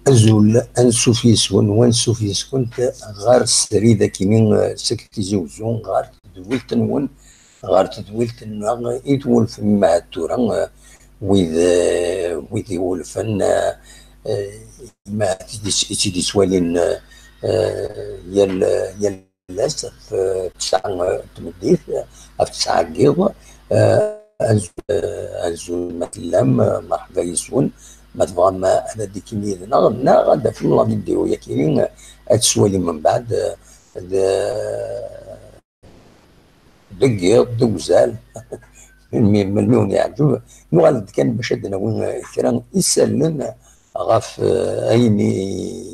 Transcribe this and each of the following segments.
أزول أنسوف يسون وانسوف يسكن غار السريدة كيمين سكتي زوزون غار تدويلت نون غار تدويلت نون يدول في المعتورة ويذ يولفن ما تيدي سوالين يال لاس في تسعة تمديث في تسعة قيض أزول متلام مرحبا يسون ما تبغى ما انا ديك ميدنا غادا في الله نديرو يا كاين هاد من بعد دقيق دوزال مليون يعجب نوالد كان باش ناوي كرا يسلم غاف اين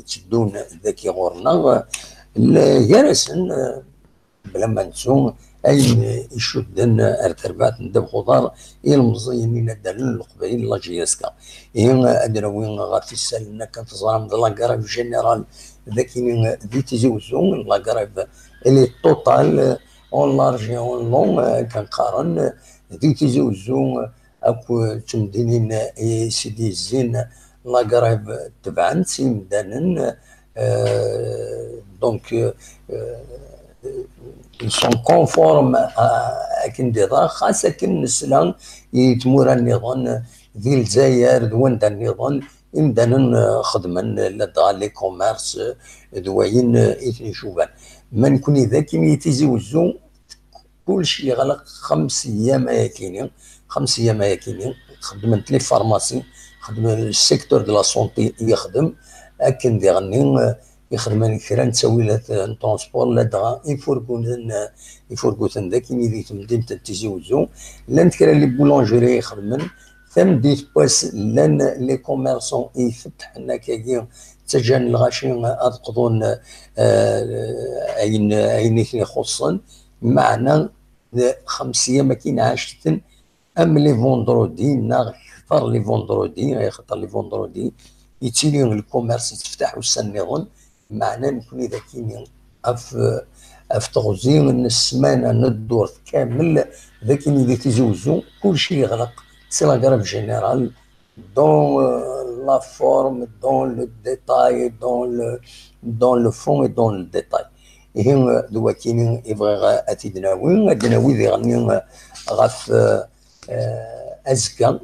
تشدون ذاك غورنا جالسن بلا ما نسون اين يشدن ارتربات ندب خضار المزينين الدلل القبائل لاجياسكا ادنا وين غافي السالنا كانت ظلام لاكراف جينيرال ذاكي دي تيزوزون لاكراف اللي توتال اون لارجي اون لون كنقارن دي تيزوزون اكو تمدينين سيدي زين لاكراف تبعن سيمدانن دونك ils sont conformes أكن ديضا خاصة كن نسلان يتمورا النظام ذي الجزائر دوان النظام إمدانا خدما لدغا لي كوميرس دواين إثني شوفان ما نكون إذا كي يتزوزو كلشي يغلق 5 أيام ياكيني 5 أيام ياكيني خدمت لي فارماسي خدم السيكتور دو لا سونتي يخدم أكن ديغني يخدم كرا نتساويلات ترونسبور لا دغا يفرقوثن ذاك ميدي تمدين تيزوزو لان كرا لي بولونجيري يخدمن ثم ديت باس لان لي كوميرسون يفتحنا كاكي تجان الغاشي اذقضون اين يخصن معنا 5 أيام ما كاين عاشتن ام لي فوندرودي ناغ خطر لي فوندرودي خطر لي فوندرودي يتيليون الكوميرس يتفتح والسنيغون معنا نكون اذا كاين اف تغزين من السمانه ندور كامل ذاك اللي تيزوزو كلشي يغلق سي لا غراف جينيرال دون لا فورم دون لو ديتاي دون لو فون اي دون لو ديتاي هي دوا كاينين يبغي اتيدناوي ادناوي ذي غني غاف ازكى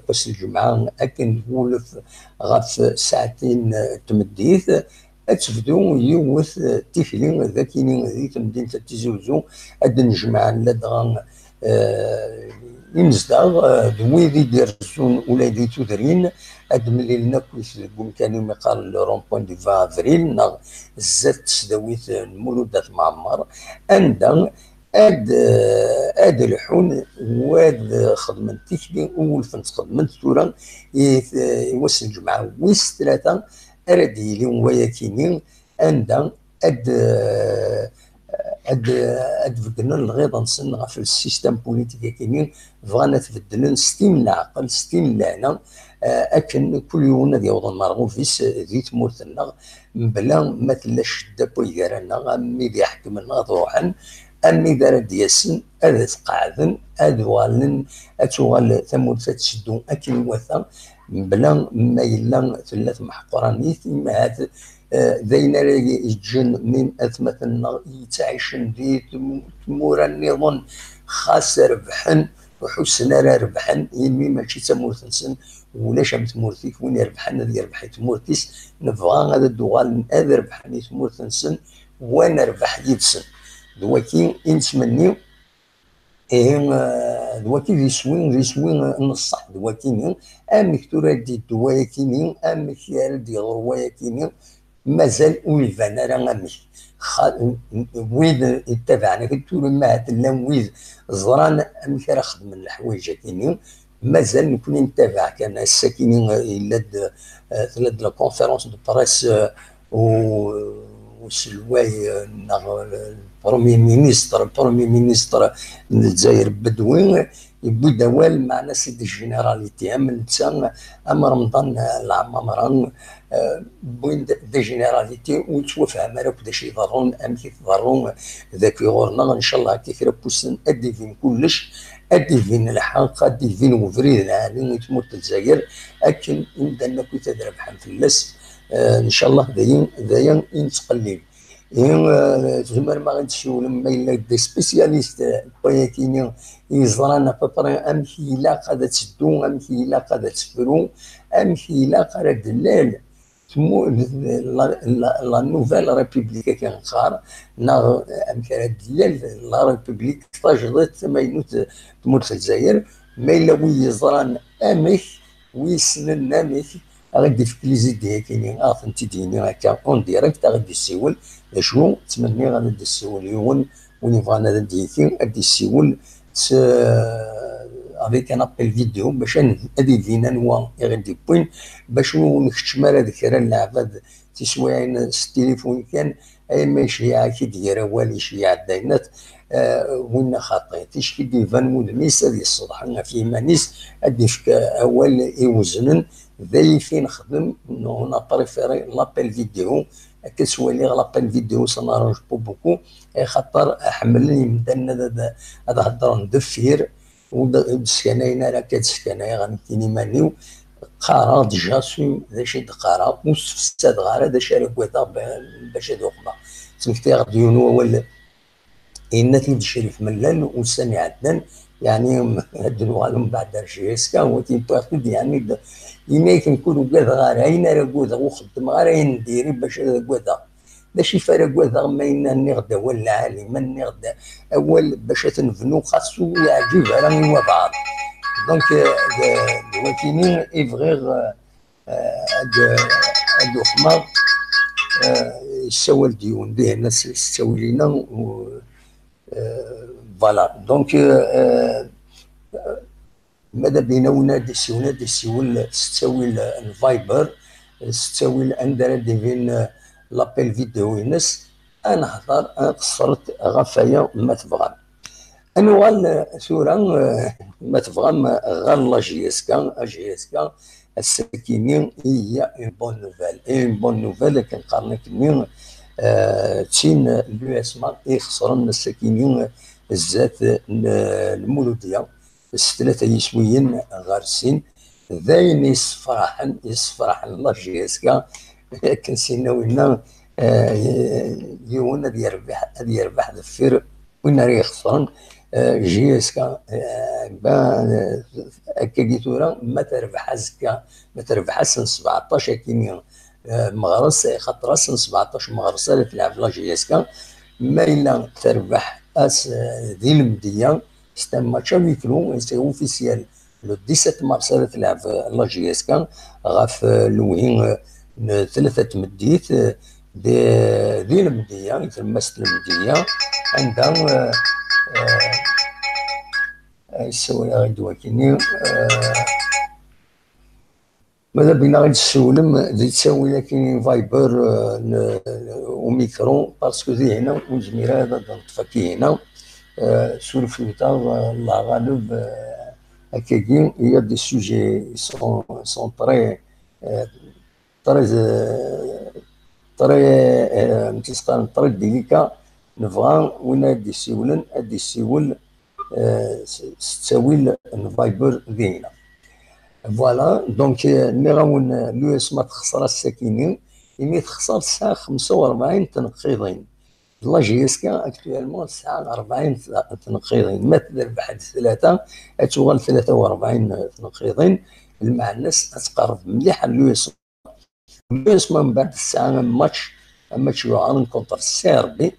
باش الجمعه اكن نولف غاف ساعتين تمديث اتفدو يوث تيفلين ذاكينين ذي تمدين تتزوزو اد نجمع لدغا يمزدغ دوي ذي ديرزون ولا ذي تودرين اد ملي لنا كويس كانوا مقال رون بوين دي 20 افريل ناغ زاد تسداويت المولودات معمر اندا اد الحون واد خدمت تيكلي اول فنت خدمت تورا يوصل الجمعه ويس 3 أردي لهم وياكينين عندها أد بدنا الغيضة نصنع في السيستم بوليتيكي كينين بغانا تبدلن ستين العقل ستين لعنة أكن كل يوم ذي وضن مرغوفيس ذي تمورتنا بلا ما تلاش شدة بويدارنا أمي ذي حكمنا ضوحا أمي دار دياسن أذا تقعدن أدوالن أتوغال ثمود تشدون أكل وثا بلا ما يلا ثلاث محقرانيت ما هاد ذينا يجن من أثمتنا يتعيشن ذي تمورا النظام خاص ربحن وحسنا ربحن يمي ماشي تمورتنسن ولا شام تمورتيك وين يربحن ذي يربح تمورتيس نبغى هذا الدوغال هذا ربحني تمورتنسن وانا ربح يدسن دواكي نتمنيو دواكي ذي سوين نصح دواكي امك تردي دواكي امك يردي غرواكي مازال ويفان راه امك ويد يتبعنا كنتو ما هتلام ويد زران امك راه خدم الحوايج كيني مازال نكون نتابع كان الساكنين يلاد ثلاث لا كونفيرونس دو بريس وسلواي البرومي مينيستر الجزائر بدوي يبو دوال مع ناس دي جينيراليتي من تسان اما رمضان العمران بوين دي جينيراليتي وتوفى ما راك داش يضرون ام كيف ضرون ذاك يغورنا ان شاء الله كيف راه بوسن ادي فين كلش ادي فين الحق، ادي فين وفريد العالم وتموت الجزائر. اكن نبدا انك تدرب حنفلس ان شاء الله دايا نتقلب. زعما ما غاديش لما الا دي سبيسياليست ولكن يزرانا بابري امشي الا قاعده تسدو، امشي الا قاعده تسفرو، امشي الا قاعده دلال تمو لا نوفيل ريبوبليك كنقار ناغ امكان دلال لا ريبوبليك تجدت ما ينوت تموت الجزائر. ما الا ويزران امش ويسنن امش غادي في كليزي ديالي فهمتي ديني هكا اون ديريكت غادي يسول شنو تمني غادي يسول يون وني فانا غادي يسول افيك ان ابل فيديو باش غادي فينا نوا غادي بوين باش نكتشم على ذيك اللعبه تسوى التليفون كان اي ماشي كي دايره والي شي عدينات وين خاطيتيش كي ديفان مودميس هذه الصبح في مانيس هذيك اول يوزنن ذي فين نخدم هنا بريفيري لابيل فيديو كتسوى لي لابيل فيديو سنارونج بوكو خاطر حملني مدن هذا هضر ندفير وسكانين راه كتسكاناي غنمكيني مانيو قارا ديجا سو داش قارا وستفسد غارا داش راه كويتا باش دوقنا سمكتي غادي يونو ولا إن تلد الشريف ملال وسامي عدنان يعني هدنو غالهم بعد رجيسكا هو تيمبارتود يعني إما يكون كذا غار أين راه كوذا وخدم غار أين نديري باش كوذا ماشي فرق كوذا ما إنا نغدا ولا عالم نغدا أول باش تنفنو خاصو يعجب راني وضعات دونك دلوقتي إفغيغ هادو خمار يسوى الديون به الناس يسوي لينا فوالا دونك ماذا بينا ونادي سيول تساوي الفايبر تساوي الاندرا ديفين لابيل فيديو ينس انا هضر انا قصرت غفايا ما تبغى انا غال سورة ما تبغى غير لا جي اس كا السكينين هي اون بون نوفيل اون بون نوفيل كنقارنك مين تشين اليو اس ما يخسرن السكينين الزات المولوديه ثلاثه يسويين غارسين ذاين يسفرحن لا جي اس كا كنسينا وين يون هذا يربح دفير وين راه يخسرن جي اس كا هكا قيتورا ما تربح زكا ما تربح 17 كيميا مغرس خاطر 17 مغرسه تلعب لا جي اس كا ما الا تربح اس ذي المديه سيت ان ماتش افيكلو سي اوفيسيال لو 17 مارس تلعب لا جي اس كا غاف لوين ثلاثه مديت ذي المديه يتمست المديه عندها يسوي غير دواكيني ماذا بينا غادي تسولم زي تساوي لكن فايبر وميكرون باسكو زي هنا وزميرة هذا نطفكي هنا سولف لوتا الله غالب هكاكي هي دي سوجي سون تري تري تري تيسقان تري ديليكا نبغى وين غادي يسولن غادي يسول تساوي الفايبر ديالنا فوالا دونك ملي غاون اليو اس ما تخسر الساكنين يمي تخسر الساعه 45 تنقيضين لا جي اس كا اكتوالمون الساعه 40 تنقيضين ما تربح ثلاثه تشغل 43 تنقيضين مع الناس تقرب مليح اليو اس من بعد الساعه ماتش يعارن كونتر السيربي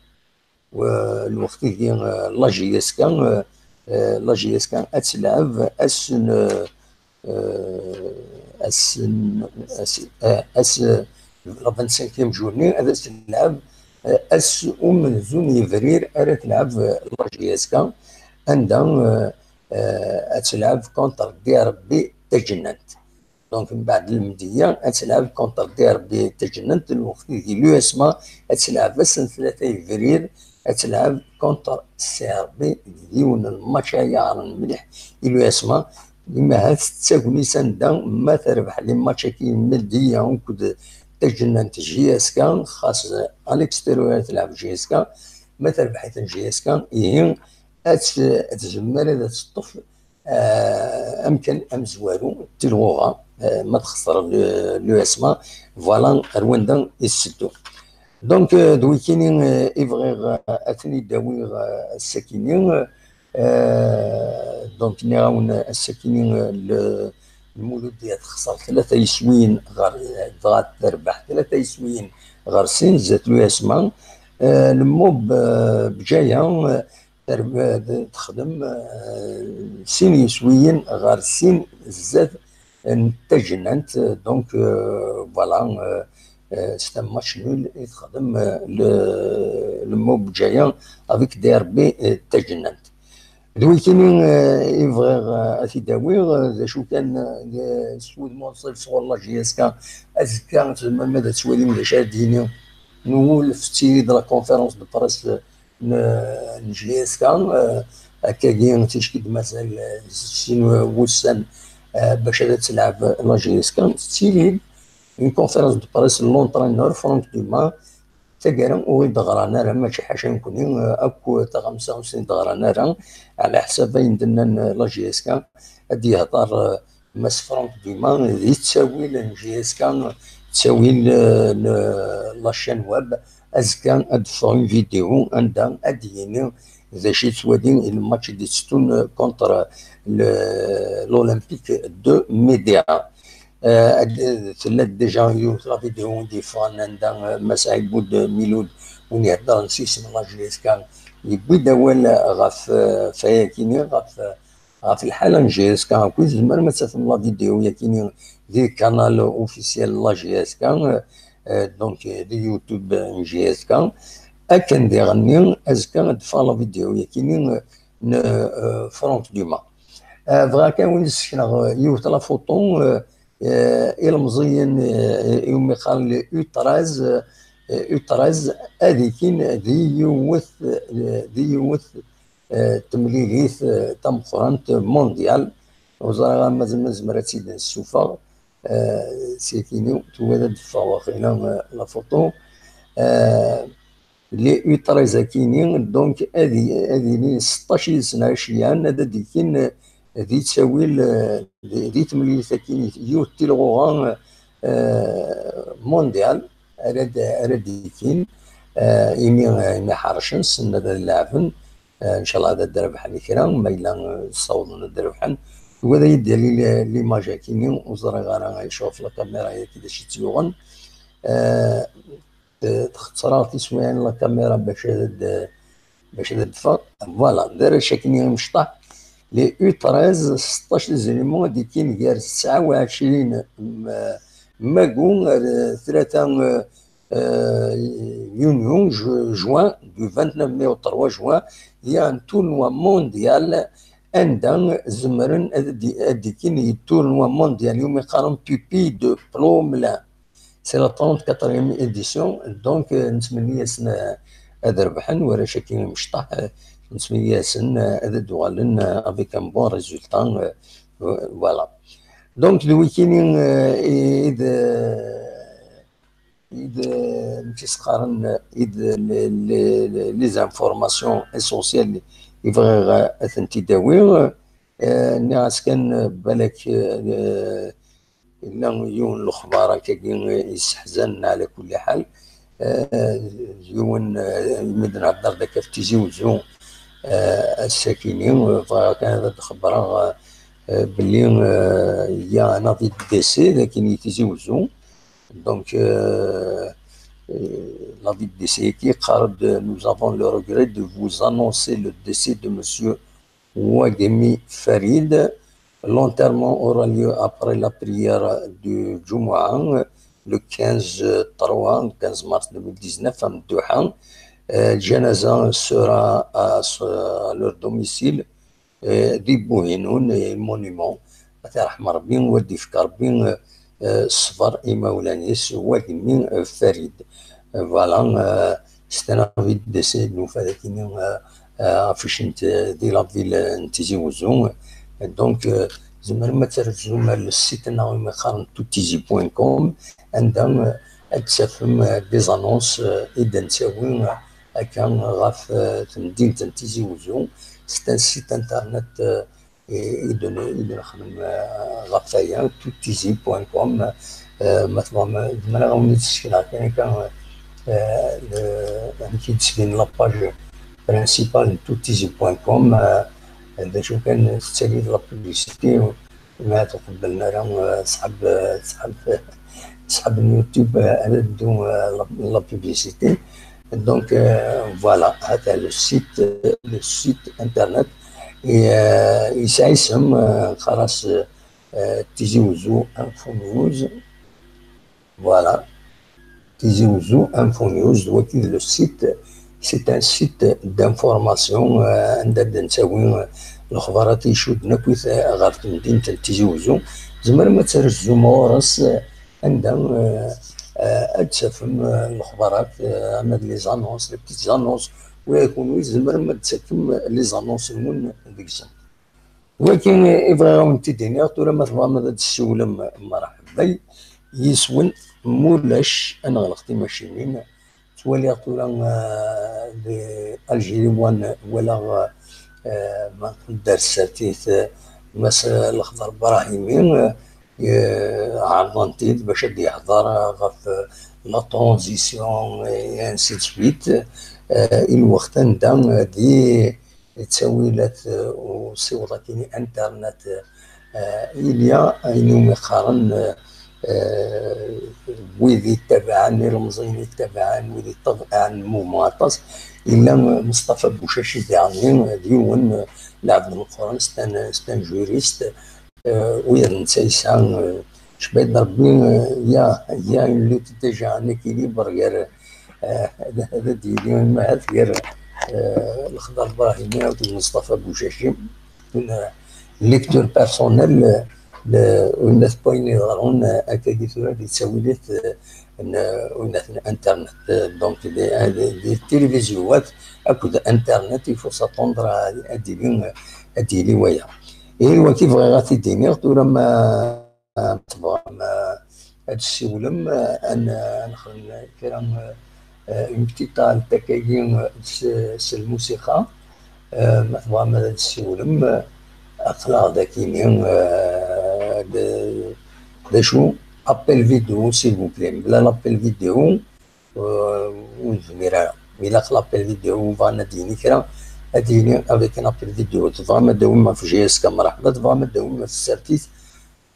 والوقت ديال لا جي اس كا لا جي اس كا تلعب اس 25 جورني هذا تلعب اس من زون فيفرير راه تلعب لا جي اس كا عندها تلعب كونتر دي ار بي تجننت دونك من بعد المديه تلعب كونتر دي ار بي تجننت الوقت ديال اليو اس ما تلعب بس 3 فيفرير تلعب كونتر سي ار بي ديون الماتش يعرن مليح اليو اس ما لما هاد تساكني سندا ما تربح لي ماتش كي مديه ونكد تجننت جي اس كان خاص اليكستيريور تلعب جي اس كان ما تربح جي اس كان هي تزمر هذا تطف امكن امزوارو تلغوغا ما تخسر لو اسما فوالا رواندا يسدو دونك دويكيني إفغيغ أثني داويغ الساكنين دونك نراون الساكنين المولود ديال تخسر 3 يسوين غير تربح 3 يسوين غير سين زات له اسما الموب بجايه تخدم سين يسوين غير سين زاد تجننت دونك فوالا c'est un match nul يتخدم الموب جاية افيك دي ار بي تجننت دويتيني يبغي اثي داويغ شو كان سود موصل صغر لا جي اس كا ازكا تما ماذا تسوالي من شاديني نقول في تيد لا كونفيرونس دو بريس نجي اس كا هكا كاين تيشكد مثلا سين وسان باش تلعب لا جي اس كا تيريد une conférence de presse l'entraîneur فرانك دوما تقرا ويدغرانا راه ماشي حاجه يمكن اكو تا 95 دغرانا راه على حساب عندنا لا جي اس كا هادي يهضر ماس فرانك دوما يتساوي لجي اس كا تساوي لاشين ويب ازكا ادفعوا فيديو عندها اديني ذا شي توادين الماتش دي ستون كونتر الاولمبيك دو ميديا ثلاث ديجا يوث لا فيديو دي فان عندها مساعد بود ميلود ونهضر نسيس من لاجليس كان يبوي دوال غاف فياكيني غاف الحاله نجيس كان كويس زمان ما تفهم لا فيديو ياكيني دي كانال اوفيسيال لاجيس كان دونك دي يوتيوب نجيس كان اكن دي غني ازكا دفع لا فيديو ياكيني فرونك دوما فغا كان وين سكنا يوث لا فوتو الى مزيان يوم قال يو 13 يو 13 هذيكين دي يوث تمليليث تم قرانت مونديال وزاره مازال زمرات سيدنا السوفا سيكيني توالد فواخينا لا فوتو لي يو 13 كاينين دونك هذه 16 سنه عشيان هذا ديكين دي تساوي دي تملي ثاكين يوت تيلغوغان مونديال رديكين إيمي حرشن سنة اللعبن إن شاء الله هذا الدربحان كرام ما إلا صوضنا الدربحان وهذا يدي لي ماجاكيني وزرا غارا يشوف لا كاميرا هي كذا شي تيوغن تختصرا تسويان لا كاميرا باش تدفع فوالا دار شاكيني مشطح لي يو 13 16 زيليمون دي كاين غير 29 ماكون 3 يونيو جوان دو 29 ماي و 3 جوان هي ان تورنوا مونديال عندها زمرن هادي كاين التورنوا مونديال يوم يقارن بيبي دو بلوملان سي لا 34 اديسيون دونك نتمنى سنه هذا ربحن ورا شاكين مشطح نتمنى سن هذا دوالن افيك ان بون ريزولتا فوالا دونك الويكينين إذا تسقارن إذا لي زانفورماسيون اسونسيال يبغي أثنتي داوي الناس كان بالك إلا يون الأخبار كاين يستحزن على كل حال يون المدن عبد الله كيف تيجي وزو الساكنين فكان هذا الخبر باللي يا ناضي ديسي لكن يتيجي وزو دونك la vie de décès qui nous avons le regret de vous annoncer le décès de monsieur Ouagemi Farid. L'enterrement aura lieu après la prière du Jumu'ah le 15 mars 2019 à Mdouhan. Le janaza sera à leur domicile des Bouhinoun et le monument Rahmar bin Wadi Fikar bin الصفر إمولانيس واكمين فريد فوالا ستنا في ديسي نوفا فاش دي لافيل نتيجي وزون دونك زعما ما ترجم السيت ناوي مقارن توتيزي بوين كوم عندهم تسافم دي زانونس اذا نساوي هكا غاف مدينة تيزي وزون c'est un site internet يدون خدم غطايا toutizi.com مثلا دمنا غنولي تسكينا كان كيتسكين لاباج برينسيبال toutizi.com هذا شو كان تسالي لا بوبليسيتي ما تقبلنا راه صحاب اليوتيوب على بدون لا بوبليسيتي. Donc voilà, le site internet يسعسهم خلاص تيجي وزو انفو نيوز. فوالا تيجي وزو انفو نيوز وكي لو سيت سي ان سيت دانفورماسيون عندنا نساوي الاخبارات يشودنا كويس غير في مدينه تيجي وزو زمر ما ترجو مورس عندها تفهم الاخبارات اما لي زانونس لي بتيت زانونس ويكونوا زمر ما تسكم لي زانونس من ديك السنه. ولكن يبغى انت دينيا ترى ما تبغى هذا السوله مرحبا يسون مولاش انا غلطتي ماشي مين تولي ترى الجيري ولا ما دار ساتيت مثلا الاخضر ابراهيمي عرضنتي باش يحضر غف لا ترانزيسيون انسي دو سويت الوقت عندها دي تسويلات وصوره كاين انترنت إليا ينوم يقارن ويدي يتبعان رمزين يتبعان ويدي يتبعان موماطس إلا مصطفى بوشاشي ديالنا ديون لعب القرآن ستان جوريست ويرنسا يسعى شبيد ربي يا اللي تتجه ان اكيليبر غير هذا ديالي ما هاد غير الخضر ابراهيمي ومصطفى بوشاشي ليكتور بيرسونيل والناس باين يظهرون اكاديتورا اللي تسوي ليه والناس الانترنت دونك دي التلفزيونات اكد انترنت يفو ساتوندر هادي لي ويا ايوا كيف غاتي دينيغ تورا ما تبغى هاد السولم ان نخدم كلام اون بتيتا تاكاين الموسيقى ما تبغى هاد السولم اطلع داكينين شو ابل فيديو سيل فو بلي بلا لابل فيديو ونفميرها إلا لابل فيديو فانا ديني كرا اديني افيك ان ابل فيديو تبغى ما دوما في جي اس مرحبا تبغى ما دوما في السيرتيس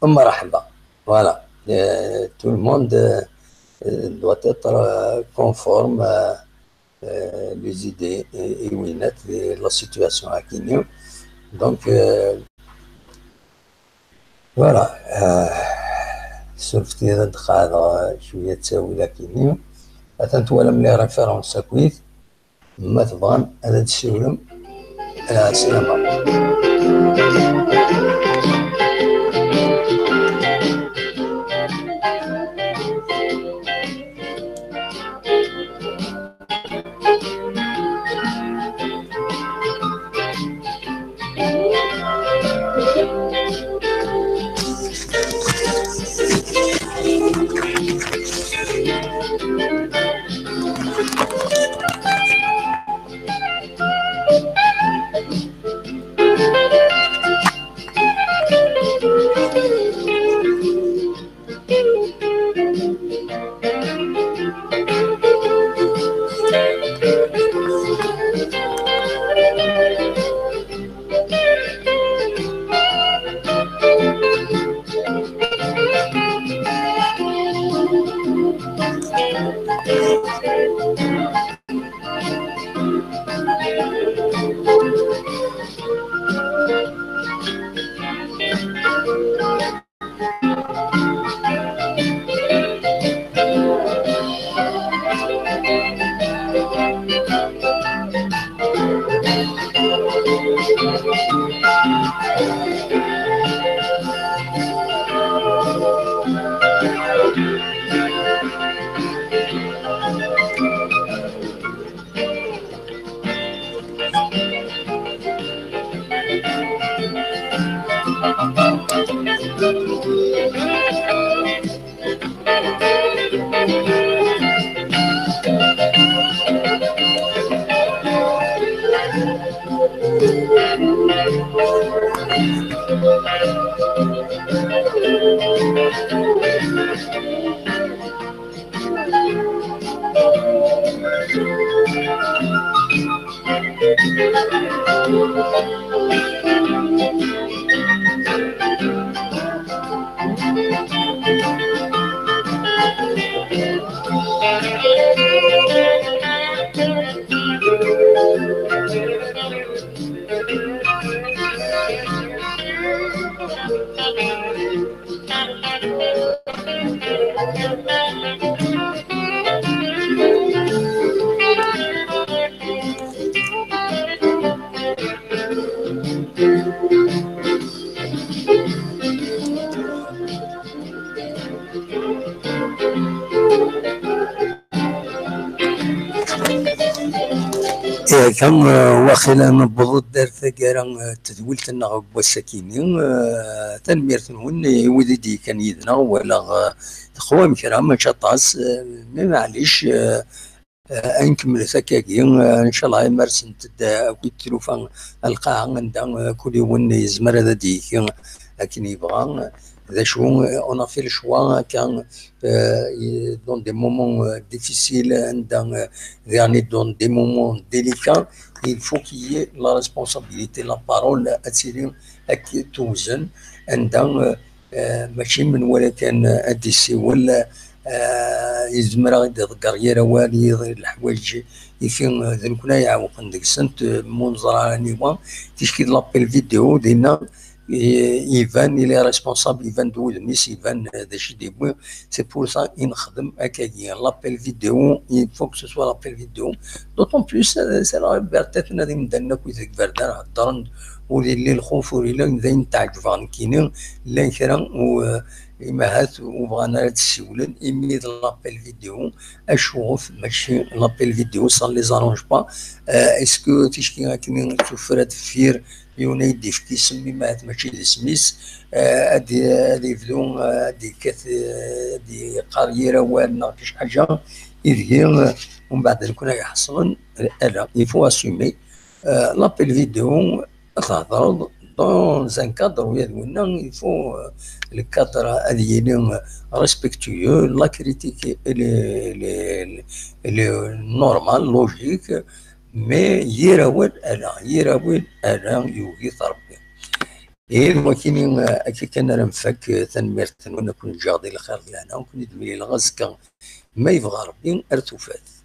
مرحبا. فوالا تو الموند doit être conforme les idées et وينات la situation à Guinée. Donc فوالا سولفتي هذا الدخل شويه تساوي لكن أتنت ولا ملي ريفيرونس كويت ما تبغان هذا السولم السلامة. كان واخيلا نبض دارت كارا تدولت لنا بوساكيني تنميرت نون وديدي كان يدنا ولا خوام كرا ما شطاس معليش نكمل ثكاكي ان شاء الله مرسن تدا كي تلوفان القاعه عندها كل يوم يزمر هذا ديك لكن يبغى ذا شو اون في الشوا كان دون دي مومون ديفيسيل عندنا يعني دون دي مومون ديليكا il faut qu'il y ait la responsabilité la parole اتسيري هكا توزن عندها ماشي من ولا كان اديسي ولا يزمر يذكر يرا والي الحوايج يفين ذنك كنا يعاوق عندك سنت منظر نيوان تشكيل لابيل فيديو دينا يفان الى ريسبونسابل يفان دو ميس يفان هذا الشيء ديما سي بور سا نخدم هكايا لابيل فيديو يفوك سو سوا لابيل فيديو دوطون بلوس سي لا بيرتاتنا دي مدنا كويتك بردان هضرن ولي الخوف ولي زين تعجبان كاينين لا كرا إماهات وبغانا تسولن إمي لابيل فيديو أشوف ماشي لابيل فيديو صار لي زارونج با اسكو تيشكي هاكني توفرات فير يونايدي في كيسمي مات ماشي دي سميس هادي فدو هادي كاث هادي قريرة والنا كاش حاجة يدير ومن بعد كنا يحصلن لا يفو اسيمي لابيل فيديو تهضر dans un cadre où il faut le cadre respectueux, la critique elle est normale, logique, mais يراود يوجي ضربي. ولكن كان نفك تنميرت ونكون جاضي الخير لنا ونكون دمي الغاز ما يبغى ربي ارتفات.